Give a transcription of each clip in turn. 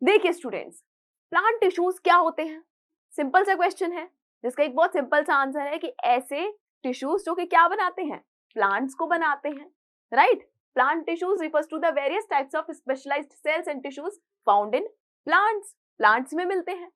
देखिए students, plant tissues क्या होते हैं? सिंपल सा क्वेश्चन है जिसका एक बहुत सिंपल सा आंसर है कि ऐसे टिश्यूज जो कि क्या बनाते हैं, प्लांट्स को बनाते हैं, right? Plant tissues refers to the various types of specialized cells and tissues found in plants में मिलते हैं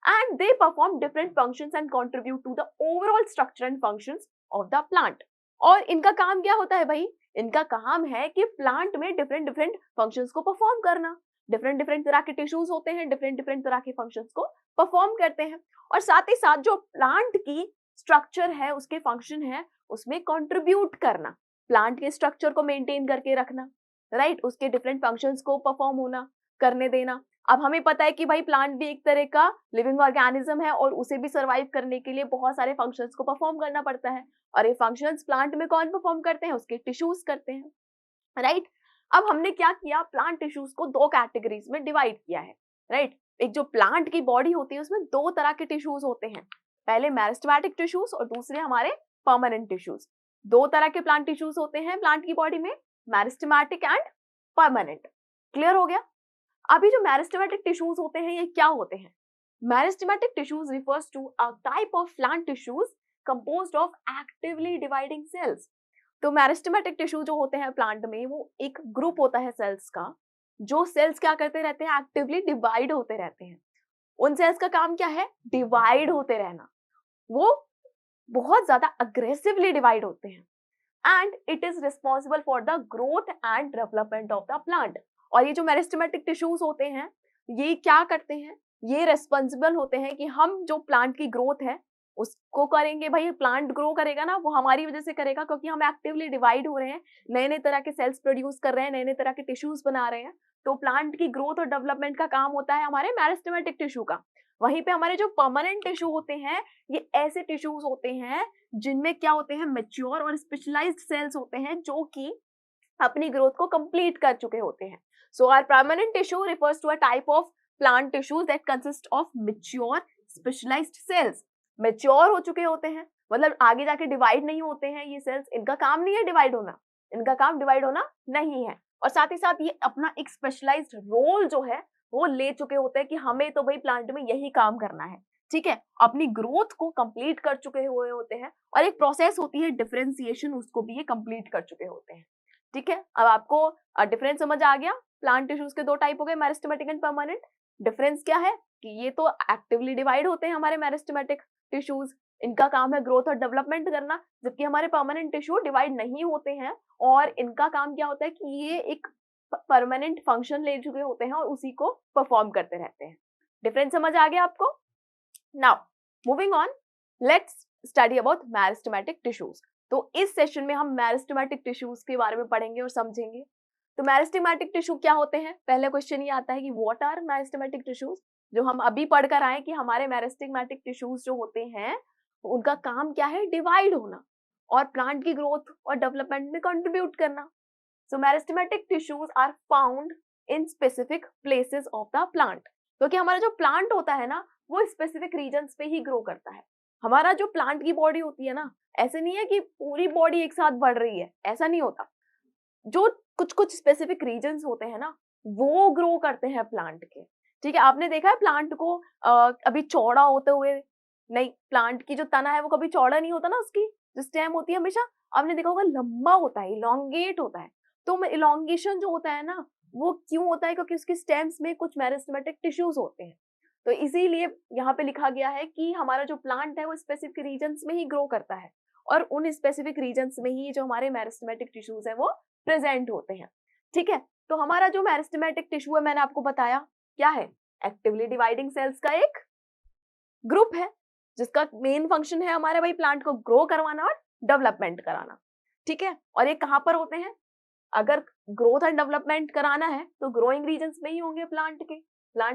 and they perform different functions and contribute to the overall structure and functions of the plant. और इनका काम क्या होता है भाई? इनका काम है कि प्लांट में डिफरेंट डिफरेंट फंक्शंस को परफॉर्म करना। डिफरेंट डिफरेंट तरह के टिश्यूज होते हैं, डिफरेंट डिफरेंट तरह के फंक्शंस को परफॉर्म करते हैं और साथ ही साथ जो प्लांट की स्ट्रक्चर है, उसके फंक्शन है, उसमें कंट्रीब्यूट करना, प्लांट के स्ट्रक्चर को मेंटेन करके रखना, राइट? उसके डिफरेंट फंक्शंस को परफॉर्म होना करने देना। अब हमें पता है कि भाई प्लांट भी एक तरह का लिविंग ऑर्गेनिज्म है और उसे भी सर्वाइव करने के लिए बहुत सारे फंक्शंस को परफॉर्म करना पड़ता है और ये फंक्शंस प्लांट में कौन परफॉर्म करते हैं? उसके टिश्यूज करते हैं, राइट? अब हमने क्या किया, प्लांट टिश्यूज को दो कैटेगरीज में डिवाइड किया है, राइट? एक जो प्लांट की बॉडी होती है उसमें दो तरह के टिश्यूज होते हैं, पहले मेरिस्टेमेटिक टिश्यूज और दूसरे हमारे परमानेंट टिश्यूज। दो तरह के प्लांट टिश्यूज होते हैं प्लांट की बॉडी में, मेरिस्टेमेटिक एंड परमानेंट। क्लियर हो गया? अभी जो मेरिस्टेमेटिक टिश्यूज होते हैं ये क्या होते हैं? Meristematic tissues refers to a type of plant tissues composed of actively dividing cells. तो मेरिस्टेमेटिक टिश्यू जो होते हैं प्लांट में, वो एक ग्रुप होता है सेल्स का, जो सेल्स क्या करते रहते हैं? एक्टिवली डिवाइड होते रहते हैं। उन सेल्स का काम क्या है? डिवाइड होते रहना। वो बहुत ज्यादा अग्रेसिवली डिवाइड होते हैं and it is responsible for the growth and development of the plant. और ये जो मेरिस्टेमेटिक टिश्यूज होते हैं ये क्या करते हैं? ये रिस्पॉन्सिबल होते हैं कि हम जो प्लांट की ग्रोथ है उसको करेंगे। भाई प्लांट ग्रो करेगा ना, वो हमारी वजह से करेगा क्योंकि हम एक्टिवली डिवाइड हो रहे हैं, नए नए तरह के सेल्स प्रोड्यूस कर रहे हैं, नए नए तरह के टिश्यूज बना रहे हैं। तो प्लांट की ग्रोथ और डेवलपमेंट का काम होता है हमारे मेरिस्टेमेटिक टिश्यू का। वहीं पे हमारे जो परमानेंट टिश्यू होते हैं ये ऐसे टिश्यूज होते हैं जिनमें क्या होते हैं? मैच्योर और स्पेशलाइज्ड सेल्स होते हैं जो कि अपनी ग्रोथ को कंप्लीट कर चुके होते हैं। So our permanent tissue refers to a type of plant tissues that consist of mature specialized cells. Mature हो चुके होते हैं, मतलब आगे जाके डिवाइड नहीं होते हैं ये सेल्स, इनका काम नहीं है डिवाइड होना, इनका काम डिवाइड होना नहीं है। और साथ ही साथ ये अपना एक स्पेशलाइज्ड रोल जो है वो ले चुके होते हैं कि हमें तो भाई प्लांट में यही काम करना है, ठीक है? अपनी ग्रोथ को कंप्लीट कर चुके हुए होते हैं और एक प्रोसेस होती है डिफरेंशिएशन, उसको भी ये कंप्लीट कर चुके होते हैं, ठीक है? अब आपको डिफरेंस समझ आ गया? प्लांट टिश्यूज के दो टाइप हो गए, मेरिस्टेमेटिक एंड परमानेंट। डिफरेंस क्या है कि ये तो एक्टिवली डिवाइड होते हैं हमारे मेरिस्टेमेटिक टिश्यूज, इनका काम है ग्रोथ और डेवलपमेंट करना, जबकि हमारे परमानेंट टिश्यू डिवाइड नहीं होते हैं और इनका काम क्या होता है कि ये एक परमानेंट फंक्शन ले चुके होते हैं और उसी को परफॉर्म करते रहते हैं। डिफरेंस समझ आ गया आपको? Now moving on, let's study about meristematic tissues. तो इस सेशन में हम मेरिस्टेमेटिक टिश्यूज के बारे में पढ़ेंगे और समझेंगे। तो मेरिस्टेमेटिक टिश्यू क्या होते हैं? पहले क्वेश्चन ये आता है कि व्हाट आर मेरिस्टेमेटिक टिश्यूज। जो हम अभी पढ़कर आए कि हमारे मेरिस्टेमेटिक टिश्यूज जो होते हैं उनका काम क्या है? डिवाइड होना और प्लांट की ग्रोथ और डेवलपमेंट में कंट्रीब्यूट करना। So meristematic tissues are found in specific places of the plant. क्योंकि हमारा जो प्लांट होता है ना वो स्पेसिफिक रीजन्स पे ही ग्रो करता है। हमारा जो प्लांट की बॉडी होती है ना, ऐसे नहीं है कि पूरी बॉडी एक साथ बढ़ रही है, ऐसा नहीं होता। जो कुछ कुछ स्पेसिफिक रीजन्स होते हैं ना वो ग्रो करते हैं प्लांट के, ठीक है? आपने देखा है प्लांट को अभी चौड़ा होते हुए? नहीं, प्लांट की जो तना है वो कभी चौड़ा नहीं होता ना, उसकी जो स्टेम होती है हमेशा आपने देखा होगा लंबा होता है, इलोंगेट होता है। तो इलोंगेशन जो होता है ना वो क्यों होता है? क्योंकि उसकी स्टेम्स में कुछ मेरिस्टेमेटिक टिश्यूज होते हैं। तो इसीलिए यहाँ पे लिखा गया है कि हमारा जो प्लांट है वो स्पेसिफिक रीजन्स में ही ग्रो करता है और उन स्पेसिफिक रीजन्स में ही जो हमारे मेरिस्टेमेटिक टिश्यूज है वो प्रेजेंट होते हैं, ठीक है? तो हमारा जो मेरिस्टेमेटिक टिश्यू है मैंने आपको बताया क्या है? एक्टिवली डिवाइडिंग सेल्स का एक ग्रुप है जिसका मेन फंक्शन है हमारे भाई प्लांट को ग्रो करवाना और डेवलपमेंट कराना, ठीक है? और ये कहाँ पर होते हैं? अगर ग्रोथ एंड डेवलपमेंट कराना है तो ग्रोइंग रीजन्स में ही होंगे, प्लांट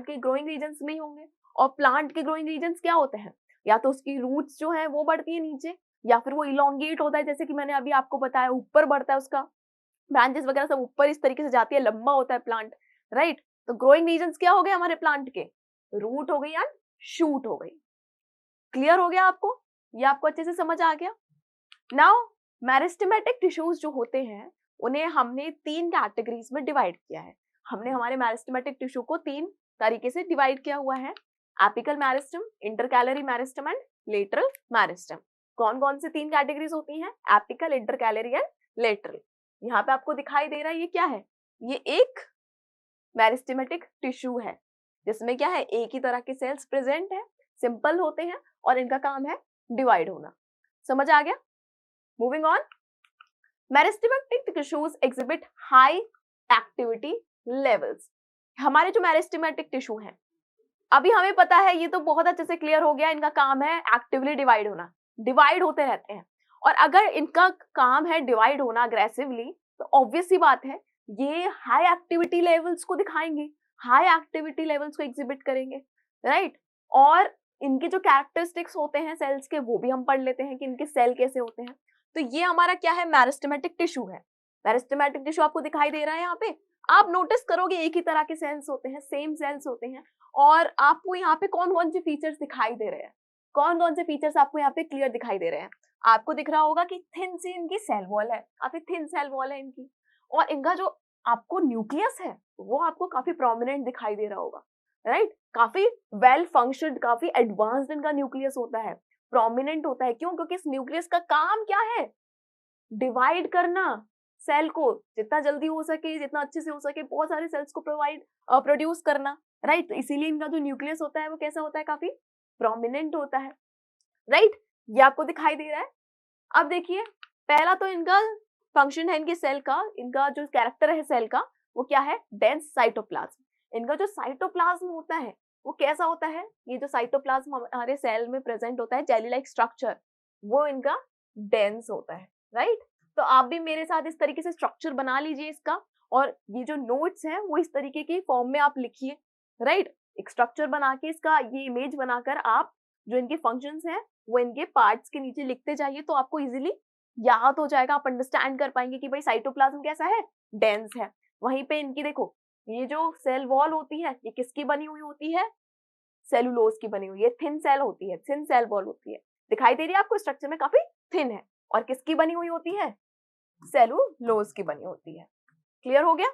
के ग्रोइंग रीजन्स में ही होंगे। और प्लांट के ग्रोइंग रीजन्स क्या होते हैं? या तो उसकी रूट्स जो है वो बढ़ती है नीचे, या फिर वो इलोंगेट होता है, जैसे कि मैंने अभी आपको बताया ऊपर बढ़ता है, उसका ब्रांचेस वगैरह सब ऊपर इस तरीके से जाती है, लंबा होता है प्लांट, राइट? तो ग्रोइंग रीजन्स क्या हो गए हमारे प्लांट के? रूट हो गई एंड शूट हो गई। क्लियर हो गया आपको? ये आपको अच्छे से समझ आ गया? नाउ मेरिस्टेमेटिक टिश्यूज जो होते हैं उन्हें हमने तीन कैटेगरीज में डिवाइड किया है। हमने हमारे मेरिस्टेमेटिक टिश्यू को तीन तरीके से डिवाइड किया हुआ है, apical meristem, intercalary meristem and lateral meristem. कौन कौन से 3 कैटेगरीज होती हैं? Apical, intercalary and lateral. यहाँ पे आपको दिखाई दे रहा है ये क्या है? ये एक मेरिस्टेमेटिक टिश्यू है जिसमें क्या है, एक ही तरह के सेल्स प्रेजेंट है, सिंपल होते हैं और इनका काम है डिवाइड होना। समझ आ गया? Moving on, meristematic tissues exhibit high activity levels. हमारे जो मेरिस्टेमेटिक टिश्यू हैं, अभी हमें पता है, ये तो बहुत अच्छे से क्लियर हो गया, इनका काम है एक्टिवली डिवाइड होना, डिवाइड होते रहते हैं। और अगर इनका काम है डिवाइड होना अग्रेसिवली, तो ऑब्वियस सी बात है ये हाई एक्टिविटी लेवल्स को दिखाएंगे, हाई एक्टिविटी लेवल्स को एग्जिबिट करेंगे, राइट। और इनके जो कैरेक्टरिस्टिक्स होते हैं सेल्स के, वो भी हम पढ़ लेते हैं कि इनके सेल कैसे होते हैं। तो ये हमारा क्या है? मेरिस्टेमेटिक टिश्यू है। मेरिस्टेमेटिक टिश्यू आपको दिखाई दे रहा है यहाँ पे, आप नोटिस करोगे एक ही तरह के सेल्स होते हैं, सेम सेल्स होते हैं। और आपको यहाँ पे कौन कौन से फीचर्स दिखाई दे रहे हैं? कौन कौन से फीचर्स आपको यहाँ पे क्लियर दिखाई दे रहे हैं? आपको दिख रहा होगा कि थिन सी इनकी सेल वॉल है, काफी थिन सेल वॉल है इनकी, और इनका जो आपको न्यूक्लियस है वो आपको काफी प्रोमिनेंट दिखाई दे रहा होगा, राइट। काफी वेल फंक्शनड, काफी एडवांस्ड इनका न्यूक्लियस होता है, प्रोमिनेंट होता है। क्यों? क्योंकि इस न्यूक्लियस का काम क्या है? डिवाइड करना सेल को, जितना जल्दी हो सके, जितना अच्छे से हो सके, बहुत सारे सेल्स को प्रोड्यूस करना, राइट। तो इसीलिए इनका जो न्यूक्लियस होता है वो कैसा होता है? काफी प्रोमिनेंट होता है, राइट। ये आपको दिखाई दे रहा है। अब देखिए, पहला तो इनका फंक्शन है इनके सेल का, इनका जो कैरेक्टर है सेल का, वो क्या है? Dense cytoplasm. इनका जो साइटोप्लाज्म होता है वो कैसा होता है? ये जो साइटोप्लाज्म हमारे सेल में प्रेजेंट होता है, जेली लाइक स्ट्रक्चर, वो इनका डेंस होता है, राइट। तो आप भी मेरे साथ इस तरीके से स्ट्रक्चर बना लीजिए इसका, और ये जो नोट्स हैं वो इस तरीके की फॉर्म में आप लिखिए, राइट। एक स्ट्रक्चर बना के इसका ये इमेज बनाकर आप जो इनके फंक्शंस हैं वो इनके पार्ट्स के नीचे लिखते जाइए, तो आपको इजीली याद हो जाएगा, आप अंडरस्टैंड कर पाएंगे कि भाई साइटोप्लाज्म कैसा है? डेंस है। वहीं पे इनकी देखो, ये जो सेल वॉल होती है ये किसकी बनी हुई होती है? सेलुलोज की बनी हुई है, थिन सेल होती है, थिन सेल वॉल होती है, दिखाई दे रही है आपको? स्ट्रक्चर में काफी थिन है। और किसकी बनी हुई होती है? सेलुलोज की बनी होती है। क्लियर हो गया?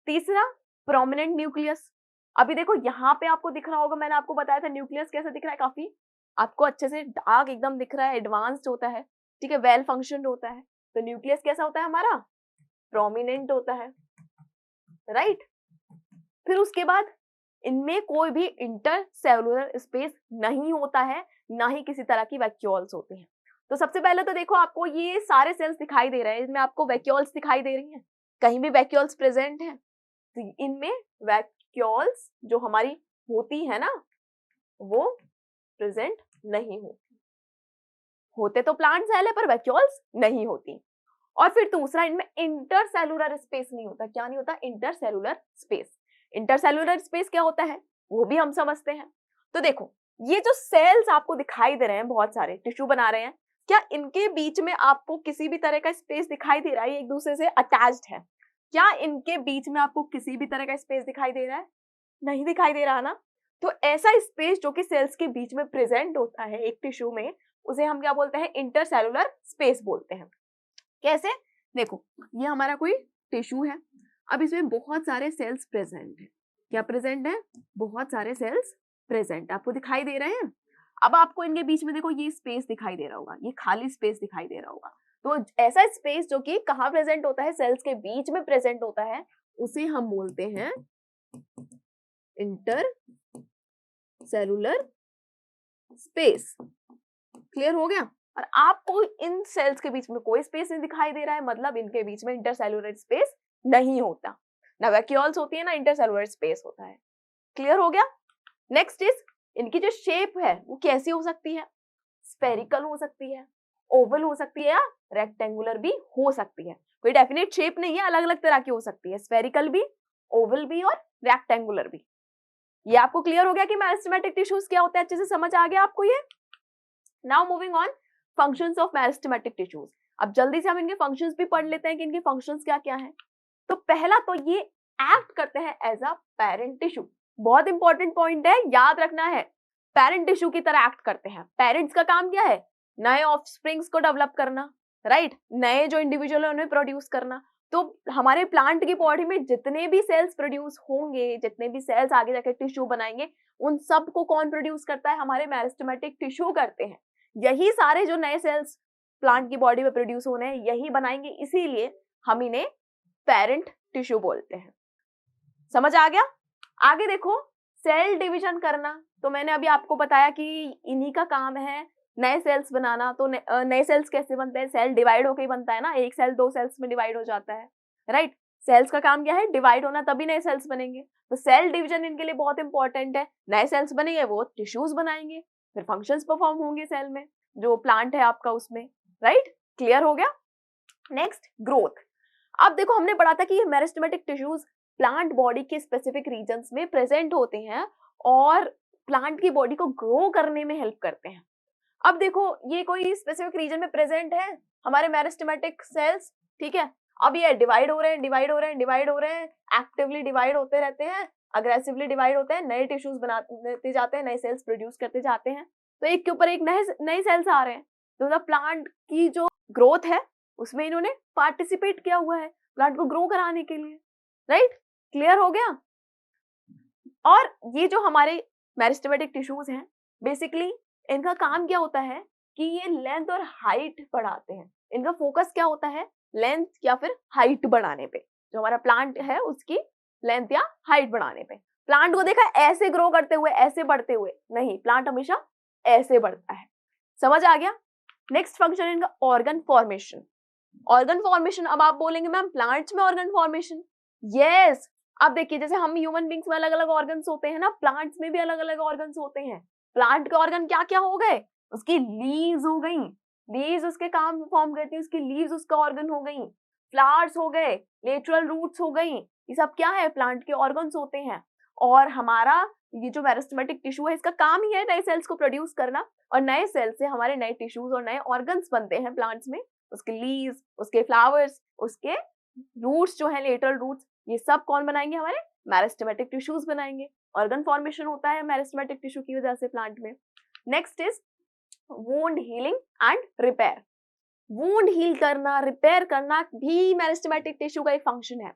तीसरा, प्रोमिनेंट न्यूक्लियस। अभी देखो यहाँ पे आपको दिख रहा होगा, मैंने आपको बताया था न्यूक्लियस कैसा दिख रहा है, काफी आपको अच्छे से डार्क एकदम दिख रहा है, एडवांस्ड होता है, ठीक है, वेल फंक्शनड होता है। तो न्यूक्लियस कैसा होता है हमारा? प्रोमिनेंट होता है, राइट। फिर उसके बाद इनमें कोई भी इंटरसेलुलर स्पेस नहीं होता है, ना ही किसी तरह की वैक्यूल्स होते हैं। तो सबसे पहले तो देखो, आपको ये सारे सेल्स दिखाई दे रहे हैं, इसमें आपको वैक्यूल्स दिखाई दे रही हैं, कहीं भी वैक्यूल्स प्रेजेंट हैं? तो इनमें वैक्यूल्स जो हमारी होती है ना, वो प्रेजेंट नहीं होती। होते तो प्लांट सेल है पर वैक्यूल्स नहीं होती। और फिर दूसरा, इनमें इंटरसेलुलर स्पेस नहीं होता। क्या नहीं होता? Intercellular space. इंटरसेलुलर स्पेस क्या होता है वो भी हम समझते हैं। तो देखो, ये जो सेल्स आपको दिखाई दे रहे हैं, बहुत सारे टिश्यू बना रहे हैं, क्या इनके बीच में आपको किसी भी तरह का स्पेस दिखाई दे रहा है? ये एक दूसरे से अटैच्ड है, क्या इनके बीच में आपको किसी भी तरह का स्पेस दिखाई दे रहा है? नहीं दिखाई दे रहा ना। तो ऐसा स्पेस जो कि सेल्स के बीच में प्रेजेंट होता है एक टिश्यू में, उसे हम क्या बोलते हैं? इंटरसेलुलर स्पेस बोलते हैं। कैसे? देखो, ये हमारा कोई टिश्यू है, अब इसमें बहुत सारे सेल्स प्रेजेंट है। क्या प्रेजेंट है? बहुत सारे सेल्स प्रेजेंट आपको दिखाई दे रहे हैं। अब आपको इनके बीच में देखो ये स्पेस दिखाई दे रहा होगा, ये खाली स्पेस दिखाई दे रहा होगा। तो ऐसा स्पेस जो कि कहाँ प्रेजेंट होता है? सेल्स के बीच में प्रेजेंट होता है, उसे हम बोलते हैं इंटर सेलुलर स्पेस। क्लियर हो गया? और आपको इन सेल्स के बीच में कोई स्पेस नहीं दिखाई दे रहा है, मतलब इनके बीच में इंटरसेलुलर स्पेस नहीं होता, ना वैक्यूल्स होती है ना इंटरसेलुलर स्पेस होता है। क्लियर हो गया? नेक्स्ट इज, इनकी जो शेप है वो कैसी हो सकती है? स्फेरिकल हो सकती है, ओवल हो सकती है, या रेक्टेंगुलर भी हो सकती है। कोई डेफिनेट शेप नहीं है, अलग अलग तरह की हो सकती है, स्फेरिकल भी, ओवल भी और रेक्टेंगुलर भी। ये आपको क्लियर हो गया कि मेरिस्टेमेटिक टिश्यूज क्या होते हैं? अच्छे से समझ आ गया आपको ये? Now moving on, functions of meristematic tissues. अब जल्दी से हम इनके फंक्शंस भी पढ़ लेते हैं कि इनके फंक्शंस क्या क्या हैं। तो पहला तो ये एक्ट करते हैं एज अ पेरेंट टिश्यू। बहुत इंपॉर्टेंट पॉइंट है, याद रखना है, पेरेंट टिश्यू की तरह एक्ट करते हैं। पेरेंट्स का काम क्या है? नए ऑफस्प्रिंग्स को डेवलप करना, राइट, नए जो इंडिविजुअल है उन्हें प्रोड्यूस करना। तो हमारे प्लांट की बॉडी में जितने भी सेल्स प्रोड्यूस होंगे, जितने भी सेल्स आगे जाकर टिश्यू बनाएंगे, उन सब को कौन प्रोड्यूस करता है? हमारे मेरिस्टेमेटिक टिश्यू करते हैं। यही सारे जो नए सेल्स प्लांट की बॉडी में प्रोड्यूस होने हैं, यही बनाएंगे, इसीलिए हम इन्हें पेरेंट टिश्यू बोलते हैं। समझ आ गया? आगे देखो, सेल डिवीजन करना, तो मैंने अभी आपको बताया कि इन्हीं का काम है नए सेल्स बनाना। तो नए सेल्स कैसे बनते हैं? सेल डिवाइड होकर ही बनता है ना, एक सेल 2 सेल्स में डिवाइड हो जाता है, राइट? सेल्स का काम क्या है? डिवाइड होना, तभी नए सेल्स बनेंगे। तो सेल डिवीजन इनके लिए बहुत इंपॉर्टेंट है। नए सेल्स बनेंगे, वो टिश्यूज बनाएंगे, फिर फंक्शंस परफॉर्म होंगे सेल में, जो प्लांट है आपका उसमें, राइट? क्लियर हो गया? Next, growth. अब देखो, हमने पढ़ा था कि ये मेरिस्टेमेटिक टिश्यूज प्लांट बॉडी के स्पेसिफिक रीजन्स में प्रेजेंट होते हैं और प्लांट की बॉडी को ग्रो करने में हेल्प करते हैं। अब देखो, ये कोई स्पेसिफिक रीजन में प्रेजेंट है हमारे मेरिस्टेमेटिक सेल्स, ठीक है? अब ये डिवाइड हो रहे हैं, डिवाइड हो रहे हैं, डिवाइड हो रहे हैं, एक्टिवली डिवाइड होते रहते हैं, अग्रेसिवली डिवाइड होते हैं, नए टिश्यूज बनाते जाते हैं, नए सेल्स प्रोड्यूस करते जाते हैं। तो एक के ऊपर एक नए सेल्स आ रहे हैं। तो मतलब प्लांट की जो ग्रोथ है उसमें इन्होंने पार्टिसिपेट किया हुआ है प्लांट को ग्रो कराने के लिए, राइट? क्लियर हो गया? और ये जो हमारे मेरिस्टेमेटिक टिश्यूज हैं, बेसिकली इनका काम क्या होता है कि ये लेंथ और हाइट बढ़ाते हैं। इनका फोकस क्या होता है? लेंथ या फिर हाइट बढ़ाने पे। जो हमारा प्लांट है उसकी लेंथ या हाइट बढ़ाने पे। प्लांट को देखा ऐसे ग्रो करते हुए, ऐसे बढ़ते हुए नहीं, प्लांट हमेशा ऐसे बढ़ता है। समझ आ गया? नेक्स्ट फंक्शन इनका ऑर्गन फॉर्मेशन। ऑर्गन फॉर्मेशन, अब आप बोलेंगे मैम प्लांट्स में ऑर्गन फॉर्मेशन? यस। अब देखिए, जैसे हम ह्यूमन बींग्स में अलग अलग ऑर्गन्स होते हैं ना, प्लांट्स में भी अलग अलग ऑर्गन्स होते हैं। प्लांट के ऑर्गन क्या क्या हो गए? उसकी लीव्स हो गई, लीव्स उसके काम परफॉर्म करती है, उसकी लीव्स उसका ऑर्गन हो गई। फ्लावर्स हो गए, लेटरल रूट्स हो गई, ये सब क्या है? प्लांट के ऑर्गन्स होते हैं। और हमारा ये जो मेरिस्टेमेटिक टिश्यू है, इसका काम ही है नए सेल्स को प्रोड्यूस करना, और नए सेल्स से हमारे नए टिश्यूज और नए ऑर्गन्स बनते हैं प्लांट्स में। उसके लीव्स, उसके फ्लावर्स, उसके रूट्स जो है, लेटरल रूट्स, ये सब कौन बनाएंगे? हमारे मेरिस्टेमेटिक टिश्यूज बनाएंगे। ऑर्गन फॉर्मेशन होता है मेरिस्टेमेटिक टिश्यू की वजह से प्लांट में। Next is wound healing and repair. Wound heal करना, रिपेयर करना भी मेरिस्टेमेटिक टिश्यू का एक फंक्शन है।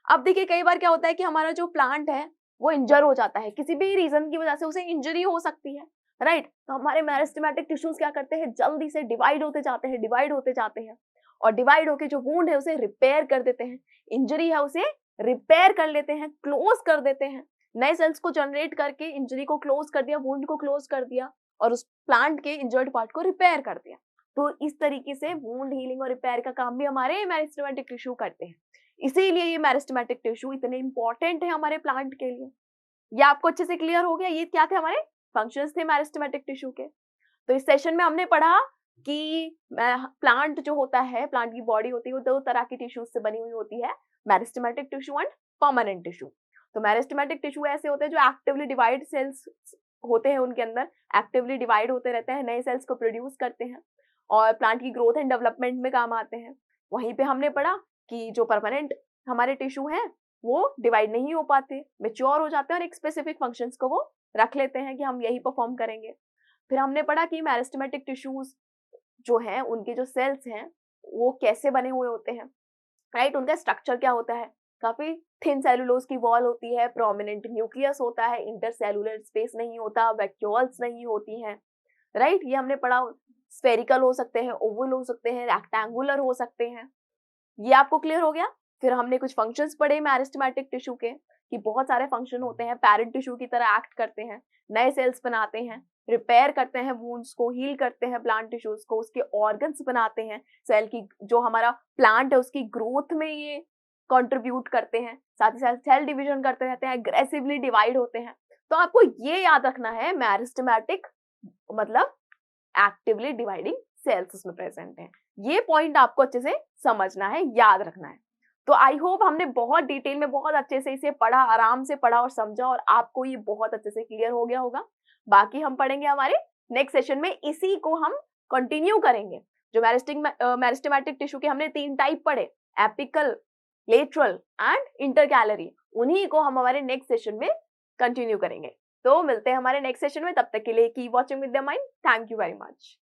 अब देखिए, कई बार क्या होता है कि हमारा जो प्लांट है वो इंजर हो जाता है, किसी भी रीजन की वजह से उसे इंजरी हो सकती है, राइट? तो हमारे मेरिस्टेमेटिक टिश्यूज क्या करते हैं? जल्दी से डिवाइड होते जाते हैं, डिवाइड होते जाते हैं, और डिवाइड होके जो वुंड है उसे रिपेयर कर देते हैं, इंजरी है उसे रिपेयर कर लेते हैं, क्लोज कर देते हैं। नए सेल्स को जनरेट करके इंजरी को क्लोज कर दिया, वुंड को क्लोज कर दिया, और उस प्लांट के इंजर्ड पार्ट को रिपेयर कर दिया। तो इस तरीके से वुंड हीलिंग और रिपेयर का काम भी हमारे मेरिस्टेमेटिक टिश्यू करते हैं। इसीलिए ये मेरिस्टेमेटिक टिश्यू इतने इंपॉर्टेंट है हमारे प्लांट के लिए। ये आपको अच्छे से क्लियर हो गया? ये क्या थे? हमारे फंक्शंस थे मेरिस्टेमेटिक टिश्यू के। तो इस सेशन में हमने पढ़ा कि प्लांट जो होता है, प्लांट की बॉडी होती है, वो 2 तरह की टिश्यूज से बनी हुई होती है, meristematic tissue and permanent tissue. तो मेरिस्टेमेटिक टिश्यू ऐसे होते हैं जो एक्टिवली डिवाइड सेल्स होते हैं, उनके अंदर एक्टिवली डिवाइड होते रहते हैं, नए सेल्स को प्रोड्यूस करते हैं और प्लांट की ग्रोथ एंड डेवलपमेंट में काम आते हैं। वहीं पे हमने पढ़ा कि जो परमानेंट हमारे टिश्यू हैं वो डिवाइड नहीं हो पाते, मैच्योर हो जाते हैं और एक स्पेसिफिक फंक्शंस को वो रख लेते हैं कि हम यही परफॉर्म करेंगे। फिर हमने पढ़ा कि मेरिस्टेमेटिक टिश्यूज जो हैं, उनके जो सेल्स हैं वो कैसे बने हुए होते हैं, राइट? उनका स्ट्रक्चर क्या होता है? काफी थिन सेलुलोज की वॉल होती है, प्रोमिनेंट न्यूक्लियस होता है, इंटरसेलुलर स्पेस नहीं होता, वैक्यूल्स नहीं होती हैं, राइट? ये हमने पढ़ा। स्फेरिकल हो सकते हैं, ओवल हो सकते हैं, रेक्टेंगुलर हो सकते हैं। ये आपको क्लियर हो गया? फिर हमने कुछ फंक्शंस पढ़े मेरिस्टेमेटिक टिश्यू के, कि बहुत सारे फंक्शन होते हैं, पेरेंट टिश्यू की तरह एक्ट करते हैं, नए सेल्स बनाते हैं, रिपेयर करते हैं, वुंड्स को हील करते हैं, प्लांट टिश्यूज को, उसके ऑर्गन्स बनाते हैं, सेल की जो हमारा प्लांट है उसकी ग्रोथ में ये कंट्रीब्यूट करते हैं, साथ ही साथ सेल डिवीजन करते रहते हैं, एग्रेसिवली डिवाइड होते हैं। तो आपको ये याद रखना है, मेरिस्टेमेटिक मतलब एक्टिवली डिवाइडिंग सेल्स उसमें प्रेजेंट है। ये पॉइंट आपको अच्छे से समझना है, याद रखना है। तो आई होप हमने बहुत डिटेल में, बहुत अच्छे से इसे पढ़ा, आराम से पढ़ा और समझा, और आपको ये बहुत अच्छे से क्लियर हो गया होगा। बाकी हम पढ़ेंगे हमारे नेक्स्ट सेशन में, इसी को हम कंटिन्यू करेंगे। जो मेरिस्टेमेटिक टिश्यू के हमने 3 टाइप पढ़े, एपिकल, लेटरल एंड इंटरकैलरी, उन्हीं को हम हमारे नेक्स्ट सेशन में कंटिन्यू करेंगे। तो मिलते हैं हमारे नेक्स्ट सेशन में, तब तक के लिए keep watching with the mind. Thank you very much.